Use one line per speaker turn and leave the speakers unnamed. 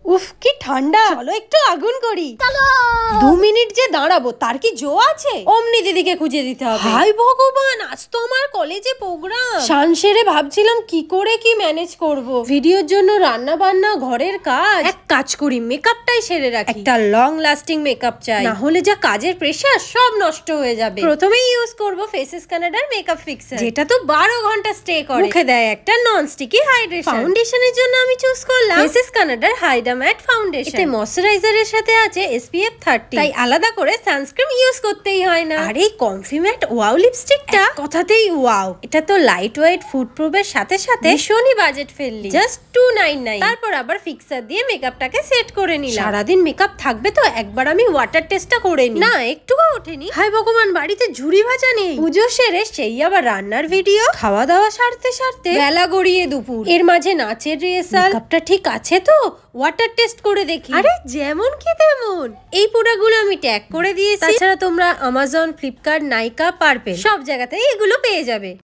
উফ কি ঠান্ডা, চলো একটু আগুন করি। 2 মিনিট যে দাঁড়াবো তার কি জো আছে? অমনি দিদিকে খুঁজে দিতে হবে। হাই ভগবান, আজ তো আমার কলেজে প্রোগ্রাম। শান সেরে ভাবছিলাম কি করে কি ম্যানেজ করব। ভিডিওর জন্য রান্না বান্না, ঘরের কাজ। এক কাজ করি, মেকআপটাই সেরে রাখি। একটা লং লাস্টিং মেকআপ চাই, না হলে যা কাজের প্রেসার সব নষ্ট হয়ে যাবে। প্রথমেই ইউজ করব ফেসেস কানাডার মেকআপ ফিক্সার, যেটা তো 12 ঘন্টা স্টে করে, মুখে দেয় একটা নন স্টিকি হাইড্রেশন। ফাউন্ডেশনের জন্য আমি চুজ করলাম ফেসেস কানাডার হাইডা ম্যাট ফাউন্ডেশন। এতে ময়শ্চারাইজারের সাথে আছে SPF 30, তাই আলাদা করে সানস্ক্রিন ইউজ করতেই হয় না। আর এই কমফি ম্যাট ওয়াও লিপস্টিকটা কথাতেই ওয়াও। এটা তো লাইট ওয়েট, ফুড প্রুফের সাথে সাথে ভীষণই বাজেট ফ্রেন্ডলি, জাস্ট 299। তারপর আবার ফিক্সার দিয়ে মেকআপটাকে সেট করে নিলাম। সারাদিন মেকআপ থাকবে তো একবার আমি ওয়াটার টেস্টটা করে নিই। না একটুও ওঠেনি। হায় ভগবান, বাড়িতে ঝুড়ি ভাজা নেই। পুজো সেরে সেই আবার রান্নার ভিডিও, খাওয়া দাওয়া সারতে সারতে বেলা গড়িয়ে দুপুর। এর মাঝে নাচের রিহার্সাল। মেকআপটা ঠিক আছে তো ওয়াটার টেস্ট করে দেখি। আরে যেমন কি তেমন। এই প্রোডাক্টগুলো আমি ট্যাগ করে দিয়েছি। তাছাড়া তোমরা অ্যামাজন, ফ্লিপকার্ট, নাইকা, পার্পেল সব জায়গাতেই এগুলো পেয়ে যাবে।